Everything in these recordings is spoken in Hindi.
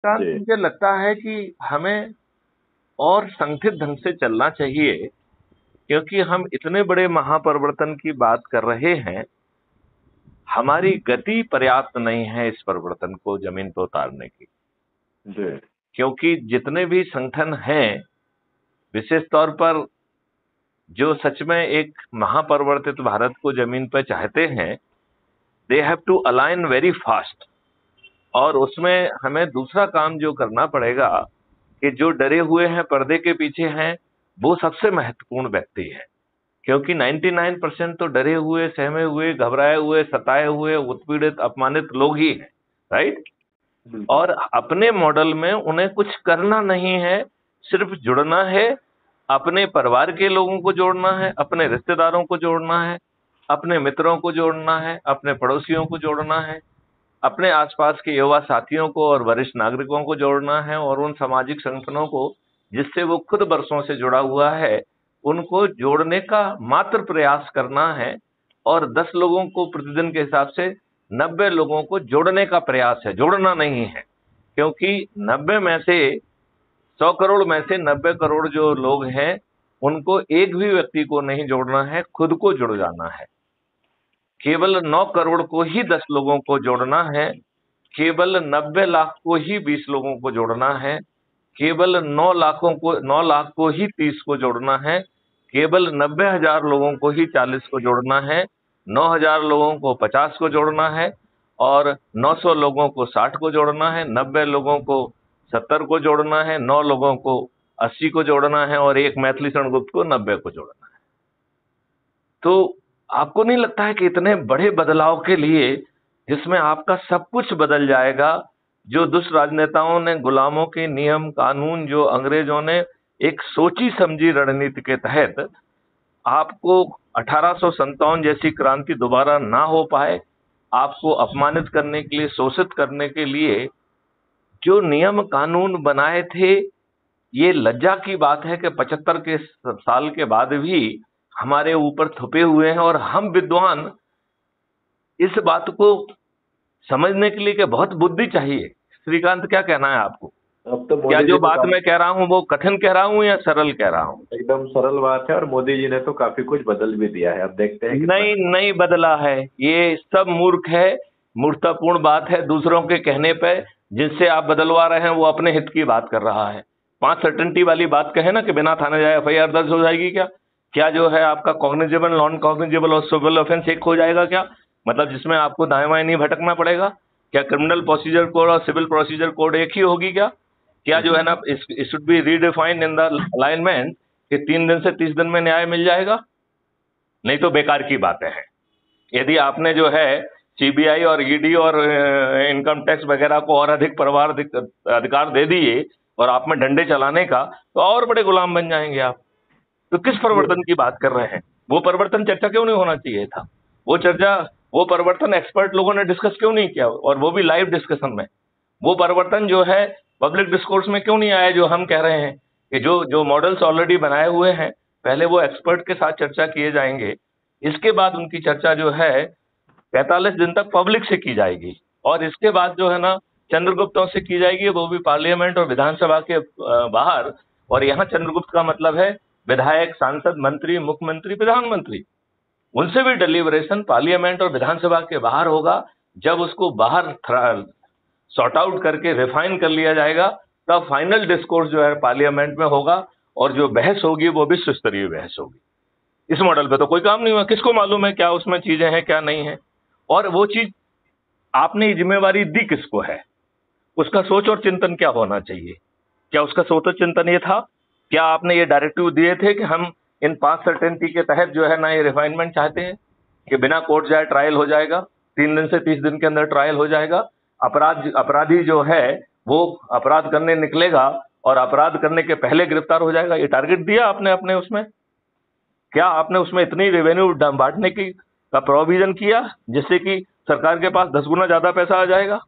श्रीकांत, जी मुझे लगता है कि हमें और संगठित ढंग से चलना चाहिए, क्योंकि हम इतने बड़े महापरिवर्तन की बात कर रहे हैं। हमारी गति पर्याप्त नहीं है इस परिवर्तन को जमीन पर उतारने की, जी क्योंकि जितने भी संगठन हैं, विशेष तौर पर जो सच में एक महापरिवर्तित भारत को जमीन पर चाहते हैं, they have to align very fast. और उसमें हमें दूसरा काम जो करना पड़ेगा कि जो डरे हुए हैं, पर्दे के पीछे हैं, वो सबसे महत्वपूर्ण व्यक्ति है। क्योंकि 99% तो डरे हुए, सहमे हुए, घबराए हुए, सताए हुए, उत्पीड़ित, अपमानित लोग ही हैं, राइट। बिल्कुल। और अपने मॉडल में उन्हें कुछ करना नहीं है, सिर्फ जुड़ना है। अपने परिवार के लोगों को जोड़ना है, अपने रिश्तेदारों को जोड़ना है, अपने मित्रों को जोड़ना है, अपने पड़ोसियों को जोड़ना है, अपने आसपास के युवा साथियों को और वरिष्ठ नागरिकों को जोड़ना है, और उन सामाजिक संगठनों को जिससे वो खुद बरसों से जुड़ा हुआ है, उनको जोड़ने का मात्र प्रयास करना है। और 10 लोगों को प्रतिदिन के हिसाब से 90 लोगों को जोड़ने का प्रयास है, जोड़ना नहीं है। क्योंकि 90 में से 100 करोड़ में से 90 करोड़ जो लोग हैं, उनको एक भी व्यक्ति को नहीं जोड़ना है, खुद को जुड़ जाना है। केवल 9 करोड़ को ही 10 लोगों को जोड़ना है, केवल 90 लाख को ही 20 लोगों को जोड़ना है, केवल 9 लाख को ही 30 को जोड़ना है, केवल 90,000 लोगों को ही 40 को जोड़ना है, 9,000 लोगों को 50 को जोड़ना है, और 900 लोगों को 60 को जोड़ना है, 90 लोगों को 70 को जोड़ना है, 9 लोगों को 80 को जोड़ना है, और एक मैथिली शरण गुप्त को 90 को जोड़ना है। तो आपको नहीं लगता है कि इतने बड़े बदलाव के लिए, जिसमें आपका सब कुछ बदल जाएगा, जो दुष्ट राजनेताओं ने, गुलामों के नियम कानून, जो अंग्रेजों ने एक सोची समझी रणनीति के तहत आपको 1857 जैसी क्रांति दोबारा ना हो पाए, आपको अपमानित करने के लिए, शोषित करने के लिए जो नियम कानून बनाए थे, ये लज्जा की बात है कि 75 के साल के बाद भी हमारे ऊपर थुपे हुए हैं। और हम विद्वान इस बात को समझने के लिए कि बहुत बुद्धि चाहिए। श्रीकांत, क्या कहना है आपको? अब तो क्या मोदी जो जी तो बात मैं कह रहा हूं वो कठिन कह रहा हूं या सरल कह रहा हूं? एकदम सरल बात है, और मोदी जी ने तो काफी कुछ बदल भी दिया है। अब देखते हैं कितना। नहीं, नहीं बदला है। ये सब मूर्ख है, मूर्खतापूर्ण बात है। दूसरों के कहने पे जिनसे आप बदलवा रहे हैं, वो अपने हित की बात कर रहा है। 5 सर्टेनिटी वाली बात कहे ना कि बिना थाने जाए FIR दर्ज हो जाएगी क्या? क्या जो है आपका कॉग्निजेबल, नॉन कॉग्निजेबल और सिविल ऑफेंस एक हो जाएगा क्या? मतलब जिसमें आपको दाएं बाएं नहीं भटकना पड़ेगा क्या? क्रिमिनल प्रोसीजर कोड और सिविल प्रोसीजर कोड एक ही होगी क्या? क्या जो है ना, it should be redefined in the alignment कि 3 दिन से 30 दिन में न्याय मिल जाएगा? नहीं तो बेकार की बातें हैं। यदि आपने जो है CBI और ED और इनकम टैक्स वगैरह को और अधिक परिवार अधिकार दे दिए, और आप में डंडे चलाने का, तो और बड़े गुलाम बन जाएंगे आप। तो किस परिवर्तन की बात कर रहे हैं? वो परिवर्तन चर्चा क्यों नहीं होना चाहिए था? वो चर्चा, वो परिवर्तन एक्सपर्ट लोगों ने डिस्कस क्यों नहीं किया, और वो भी लाइव डिस्कशन में? वो परिवर्तन जो है पब्लिक डिस्कोर्स में क्यों नहीं आया? जो हम कह रहे हैं कि जो मॉडल्स ऑलरेडी बनाए हुए हैं, पहले वो एक्सपर्ट के साथ चर्चा किए जाएंगे, इसके बाद उनकी चर्चा जो है 45 दिन तक पब्लिक से की जाएगी, और इसके बाद जो है ना चंद्रगुप्तों से की जाएगी, वो भी पार्लियामेंट और विधानसभा के बाहर। और यहाँ चंद्रगुप्त का मतलब है विधायक, सांसद, मंत्री, मुख्यमंत्री, प्रधानमंत्री। उनसे भी डिलीवरेशन पार्लियामेंट और विधानसभा के बाहर होगा। जब उसको बाहर सॉर्ट आउट करके रिफाइन कर लिया जाएगा, तब फाइनल डिस्कोर्स जो है पार्लियामेंट में होगा, और जो बहस होगी वो विश्व स्तरीय बहस होगी। इस मॉडल पे तो कोई काम नहीं हुआ। किसको मालूम है क्या उसमें चीजें हैं क्या नहीं है? और वो चीज आपने ये जिम्मेवारी दी किसको है? उसका सोच और चिंतन क्या होना चाहिए? क्या उसका सोच और चिंतन ये था? क्या आपने ये डायरेक्टिव दिए थे कि हम इन 5 सर्टेनिटी के तहत जो है ना ये रिफाइनमेंट चाहते हैं कि बिना कोर्ट जाए ट्रायल हो जाएगा, 3 दिन से 30 दिन के अंदर ट्रायल हो जाएगा, अपराधी जो है वो अपराध करने निकलेगा और अपराध करने के पहले गिरफ्तार हो जाएगा? ये टारगेट दिया आपने अपने उसमें? क्या आपने उसमें इतनी रेवेन्यू बांटने की का प्रोविजन किया जिससे कि सरकार के पास 10 गुना ज्यादा पैसा आ जाएगा?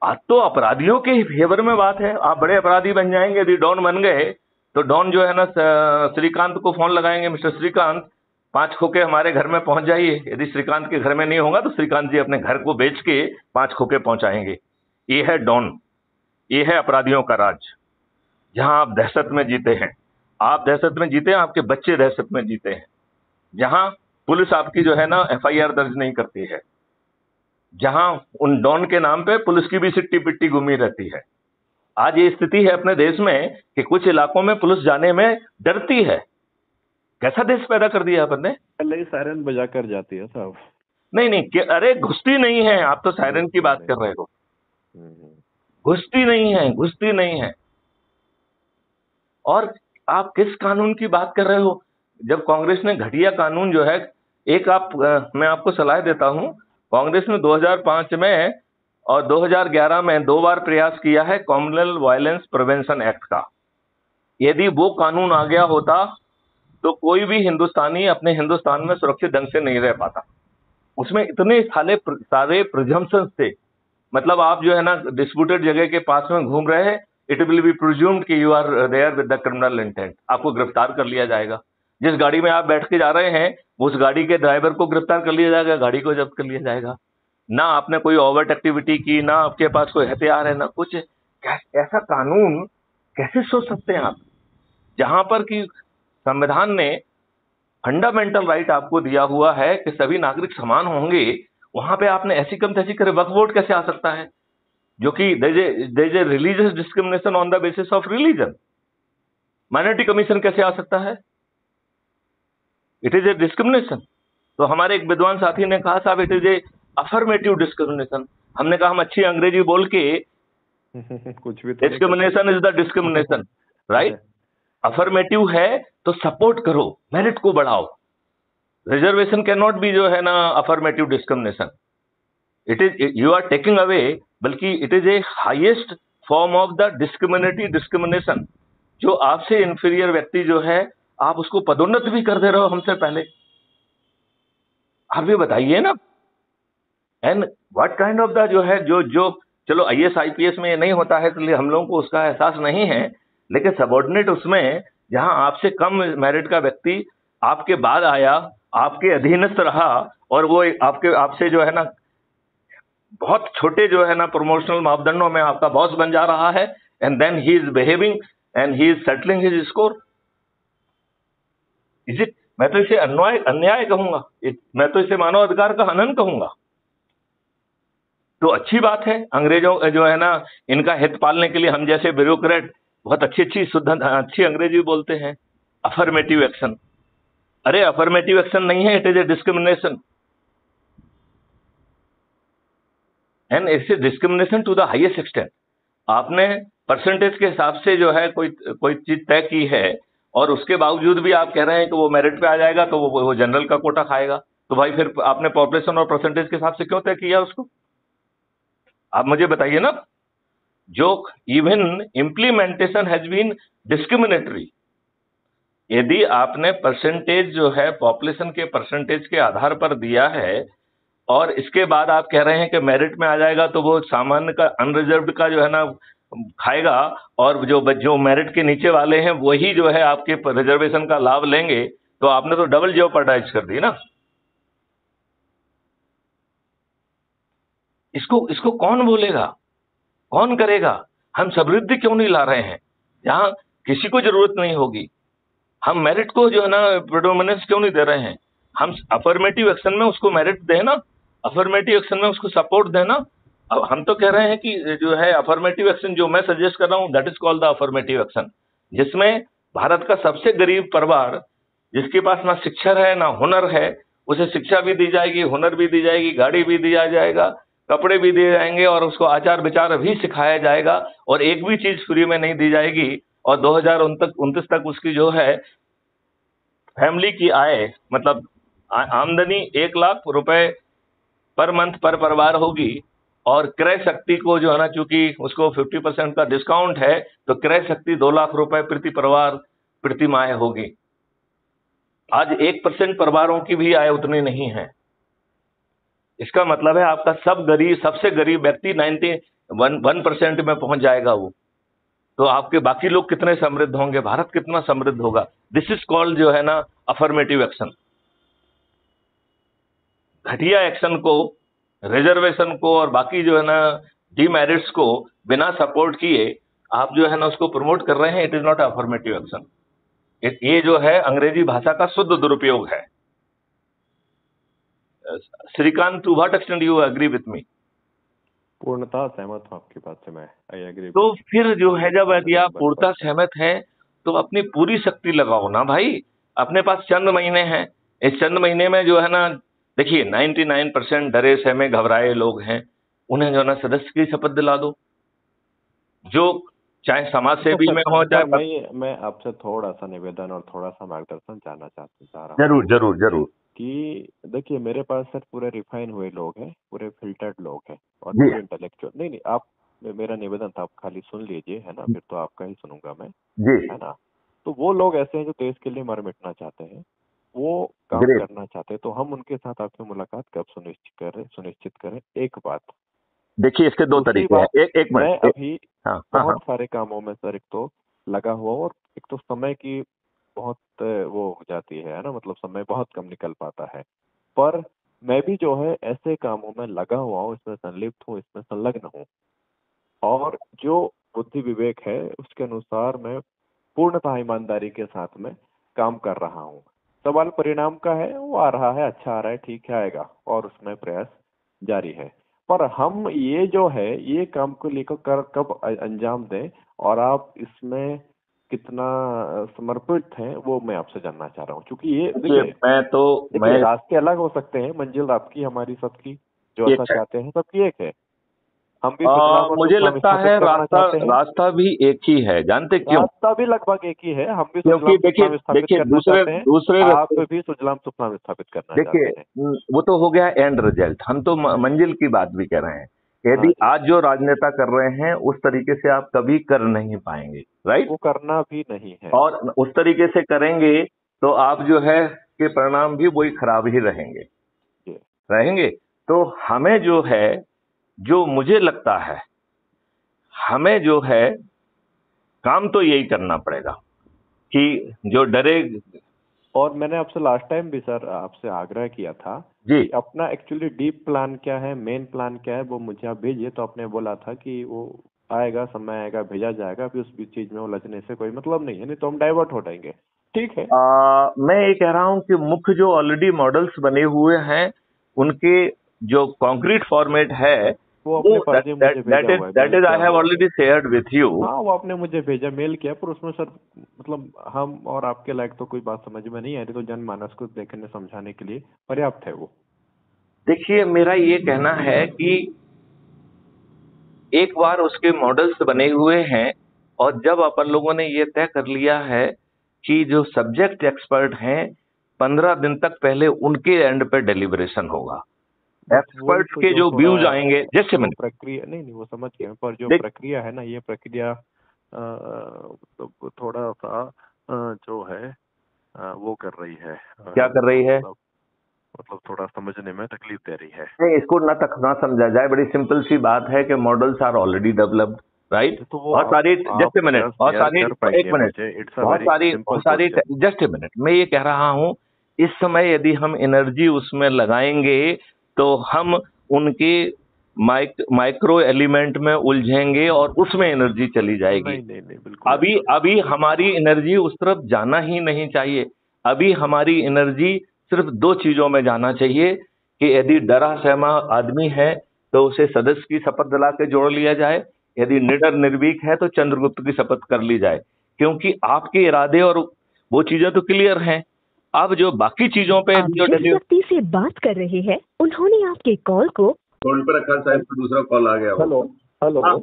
आज तो अपराधियों के फेवर में बात है। आप बड़े अपराधी बन जाएंगे, यदि डॉन बन गए तो डॉन जो है ना श्रीकांत को फोन लगाएंगे, मिस्टर श्रीकांत 5 खोखे हमारे घर में पहुंच जाइए। यदि श्रीकांत के घर में नहीं होगा तो श्रीकांत जी अपने घर को बेच के 5 खोखे पहुंचाएंगे। ये है डॉन। ये है अपराधियों का राज, जहां आप दहशत में जीते हैं। आप दहशत में जीते हैं, आपके बच्चे दहशत में जीते हैं। जहां पुलिस आपकी जो है ना एफआईआर दर्ज नहीं करती है, जहां उन डॉन के नाम पे पुलिस की भी सिट्टी पिट्टी घूमी रहती है। आज ये स्थिति है अपने देश में कि कुछ इलाकों में पुलिस जाने में डरती है। कैसा देश पैदा कर दिया अपन ने। पहले ही सायरन बजा कर जाती है साहब। नहीं नहीं अरे घुसती नहीं है, आप तो सायरन की बात कर रहे हो। घुसती नहीं है, घुसती नहीं है। और आप किस कानून की बात कर रहे हो। जब कांग्रेस ने घटिया कानून जो है, एक मैं आपको सलाह देता हूं, कांग्रेस ने 2005 में और 2011 में 2 बार प्रयास किया है कॉमनवेल्थ वायलेंस प्रिवेंशन एक्ट का। यदि वो कानून आ गया होता तो कोई भी हिंदुस्तानी अपने हिंदुस्तान में सुरक्षित ढंग से नहीं रह पाता। उसमें इतने सारे प्रिजम्पशंस थे। मतलब आप जो है ना डिस्प्यूटेड जगह के पास में घूम रहे हैं, इट विल बी प्रिज्यूम्ड कि you are there with the criminal intent, आपको गिरफ्तार कर लिया जाएगा। जिस गाड़ी में आप बैठ के जा रहे हैं उस गाड़ी के ड्राइवर को गिरफ्तार कर लिया जाएगा, गाड़ी को जब्त कर लिया जाएगा। ना आपने कोई ओवरट एक्टिविटी की, ना आपके पास कोई हथियार है, ना कुछ। ऐसा कानून कैसे सोच सकते हैं आप, जहां पर कि संविधान ने फंडामेंटल राइट आपको दिया हुआ है कि सभी नागरिक समान होंगे। वहां पे आपने ऐसी कम तैसी करे वक्फ बोर्ड कैसे आ सकता है, जो कि there is a religious discrimination on the basis of religion. Minority commission कैसे आ सकता है, इट इज ए डिस्क्रिमिनेशन। तो हमारे एक विद्वान साथी ने कहा साहब it is A affirmative discrimination. हमने कहा हम अच्छी अंग्रेजी बोल के कुछ भी discrimination is the discrimination, right. Affirmative है तो सपोर्ट करो, मेरिट को बढ़ाओ। रिजर्वेशन कैन नॉट बी जो है ना affirmative discrimination, it is you are taking away, बल्कि it is a highest form of the discriminatory discrimination. जो आपसे इंफीरियर व्यक्ति जो है आप उसको पदोन्नत भी कर दे रहे हो हमसे पहले। आप भी बताइए ना। And what kind of the जो है जो चलो आईएएस आईपीएस में ये नहीं होता है, इसलिए हम लोगों को उसका एहसास नहीं है, लेकिन सबऑर्डिनेट उसमें जहां आपसे कम मेरिट का व्यक्ति आपके बाद आया, आपके अधीनस्थ रहा, और वो आपसे जो है ना बहुत छोटे जो है ना प्रमोशनल मापदंडों में आपका बॉस बन जा रहा है, and then he is behaving and he is settling his score. Is it, मैं तो इसे अन्याय कहूंगा, मैं तो इसे मानव अधिकार का हनन कहूंगा। तो अच्छी बात है, अंग्रेजों जो है ना इनका हित पालने के लिए हम जैसे ब्यूरोक्रेट बहुत अच्छी शुद्ध अच्छी अंग्रेजी बोलते हैं। अफर्मेटिव एक्शन, अरे अफर्मेटिव एक्शन नहीं है, it is a discrimination, and it's a discrimination to the highest extent. आपने परसेंटेज के हिसाब से जो है कोई चीज तय की है, और उसके बावजूद भी आप कह रहे हैं कि वो मेरिट पे आ जाएगा तो वो जनरल का कोटा खाएगा। तो भाई फिर आपने पॉपुलेशन और परसेंटेज के हिसाब से क्यों तय किया उसको, आप मुझे बताइए ना। जो even implementation has been discriminatory. यदि आपने परसेंटेज जो है पॉपुलेशन के परसेंटेज के आधार पर दिया है, और इसके बाद आप कह रहे हैं कि मेरिट में आ जाएगा तो वो सामान्य का अनरिजर्व्ड का जो है ना खाएगा, और जो मेरिट के नीचे वाले हैं वही जो है आपके रिजर्वेशन का लाभ लेंगे, तो आपने तो डबल जेओपार्डाइज कर दी ना। इसको कौन बोलेगा, कौन करेगा। हम समृद्धि क्यों नहीं ला रहे हैं जहां किसी को जरूरत नहीं होगी। हम मेरिट को जो है ना प्रेडोमिनेंस क्यों नहीं दे रहे हैं। हम अफर्मेटिव एक्शन में उसको मेरिट देना, अफर्मेटिव एक्शन में उसको सपोर्ट देना। अब हम तो कह रहे हैं कि जो है अफर्मेटिव एक्शन जो मैं सजेस्ट कर रहा हूं that is called the affirmative action, जिसमें भारत का सबसे गरीब परिवार जिसके पास ना शिक्षा है ना हुनर है, उसे शिक्षा भी दी जाएगी, हुनर भी दी जाएगी, गाड़ी भी दिया जाएगा, कपड़े भी दिए जाएंगे, और उसको आचार विचार भी सिखाया जाएगा, और एक भी चीज फ्री में नहीं दी जाएगी। और 2029 तक उसकी जो है फैमिली की आय, मतलब आमदनी 1 लाख रुपए पर मंथ पर परिवार होगी। और क्रय शक्ति को जो है ना, चूंकि उसको 50% का डिस्काउंट है, तो क्रय शक्ति 2 लाख रुपए प्रति परिवार प्रति माह होगी। आज 1% परिवारों की भी आय उतनी नहीं है। इसका मतलब है आपका सबसे गरीब व्यक्ति 91% में पहुंच जाएगा वो। तो आपके बाकी लोग कितने समृद्ध होंगे, भारत कितना समृद्ध होगा। दिस इज कॉल्ड जो है ना अफर्मेटिव एक्शन। घटिया एक्शन को, रिजर्वेशन को और बाकी जो है ना डीमेरिट्स को बिना सपोर्ट किए आप जो है ना उसको प्रमोट कर रहे हैं। It is not affirmative action. ये जो है अंग्रेजी भाषा का शुद्ध दुरुपयोग है। Srikanth, to what extent you agree with me? पूर्णतः सहमत हूँ आपकी बात से, मैं आई एग्री। तो फिर जो है जब यदि आप पूर्णतः सहमत हैं तो अपनी पूरी शक्ति लगाओ ना भाई। अपने पास चंद महीने हैं, इस चंद महीने में जो है ना, देखिए 99% डरे सहमे घबराए लोग हैं, उन्हें जो है ना सदस्य की शपथ दिला दो, जो चाहे समाज सेवी में हो चाहे। मैं आपसे थोड़ा सा निवेदन और थोड़ा सा मार्गदर्शन चाह रहा हूँ। जरूर जरूर जरूर। कि देखिए मेरे पास सर पूरे रिफाइन हुए लोग हैं, पूरे फिल्टर्ड लोग हैं और पूरे इंटेलेक्चुअल। नहीं आप, मेरा निवेदन था, आप खाली सुन लीजिए, है ना, फिर तो आपका ही सुनूंगा मैं, है ना। तो वो लोग ऐसे हैं जो देश के लिए मर मिटना चाहते हैं, वो काम करना चाहते हैं, तो हम उनके साथ आपकी मुलाकात कब सुनिश्चित करें। एक बात देखिए, इसके दो तरीके हैं। एक मिनट, मैं अभी बहुत सारे कामों में सर, एक तो लगा हुआ और एक तो समय की बहुत वो हो जाती है ना, मतलब समय बहुत कम निकल पाता है। पर मैं भी जो है ऐसे कामों में लगा हुआ हूँ, इसमें संलिप्त हूँ, इसमें संलग्न हूँ, और जो बुद्धि विवेक है उसके अनुसार मैं पूर्णतः ईमानदारी के साथ में काम कर रहा हूँ। सवाल परिणाम का है, वो आ रहा है, अच्छा आ रहा है, ठीक है, आएगा, और उसमें प्रयास जारी है। पर हम ये जो है ये काम को लेकर कब अंजाम दें और आप इसमें कितना समर्पित हैं, वो मैं आपसे जानना चाह रहा हूँ। क्योंकि ये देखिए रास्ते अलग हो सकते हैं, मंजिल आपकी हमारी सबकी, जो ऐसा चाहते हैं सबकी एक है। हम भी मुझे लगता है रास्ता भी एक ही है। जानते क्यों? रास्ता भी लगभग एक ही है। हम भी क्योंकि देखिए दूसरे आप भी सुजलाम सुफलाम स्थापित करना चाहते हैं। देखिए वो तो हो गया एंड रिजल्ट, हम तो मंजिल की बात भी कर रहे हैं। यदि आज जो राजनेता कर रहे हैं उस तरीके से आप कभी कर नहीं पाएंगे, राइट? वो करना भी नहीं है, और उस तरीके से करेंगे तो आप जो है के परिणाम भी वही खराब ही रहेंगे। तो हमें जो है, जो मुझे लगता है, हमें जो है काम तो यही करना पड़ेगा कि जो डरे। और मैंने आपसे लास्ट टाइम भी सर आपसे आग्रह किया था कि अपना एक्चुअली डीप प्लान क्या है, मेन प्लान क्या है, वो मुझे आप भेजिए। तो आपने बोला था कि वो आएगा, समय आएगा, भेजा जाएगा, फिर उस चीज में उलझने से कोई मतलब नहीं है, नहीं तो हम डाइवर्ट हो जाएंगे। ठीक है। मैं ये कह रहा हूँ कि मुख्य जो ऑलरेडी मॉडल्स बने हुए हैं उनके जो कॉन्क्रीट फॉर्मेट है वो that is I have already shared with you. हाँ, वो आपने मुझे भेजा, मेल किया, पर उसमें सर मतलब हम और आपके लायक तो कोई बात समझ में नहीं आ रही, तो जनमानस को देखने समझाने के लिए पर्याप्त है वो। देखिए मेरा ये कहना है कि एक बार उसके मॉडल्स बने हुए हैं और जब अपन लोगों ने ये तय कर लिया है कि जो सब्जेक्ट एक्सपर्ट हैं 15 दिन तक पहले उनके एंड पे डिलीबरेशन होगा। एक्सपर्ट्स के जो व्यूज आएंगे, जैसे मैंने प्रक्रिया नहीं वो समझ गया, पर जो प्रक्रिया है ना, ये प्रक्रिया तो थोड़ा सा जो है वो कर रही है। क्या कर रही है? मतलब थोड़ा समझने में तकलीफ दे रही है। नहीं, इसको ना समझा जाए। बड़ी सिंपल सी बात है कि models are already developed, right? बहुत सारी, जस्ट ए मिनट, बहुत सारी, एक मिनट, बहुत सारी, जस्ट ए मिनट, मैं ये कह रहा हूँ इस समय यदि हम एनर्जी उसमें लगाएंगे तो हम उनके माइक्रो एलिमेंट में उलझेंगे और उसमें एनर्जी चली जाएगी। नहीं, अभी हमारी एनर्जी उस तरफ जाना ही नहीं चाहिए। अभी हमारी एनर्जी सिर्फ दो चीजों में जाना चाहिए कि यदि डरा सहमा आदमी है तो उसे सदस्य की शपथ दिला के जोड़ लिया जाए, यदि निडर निर्भीक है तो चंद्रगुप्त की शपथ कर ली जाए, क्योंकि आपके इरादे और वो चीजें तो क्लियर हैं। अब जो बाकी चीजों पे जो व्यक्ति से बात कर रहे हैं उन्होंने आपके कॉल को फोन पर रखा, साहब दूसरा कॉल आ गया। हेलो।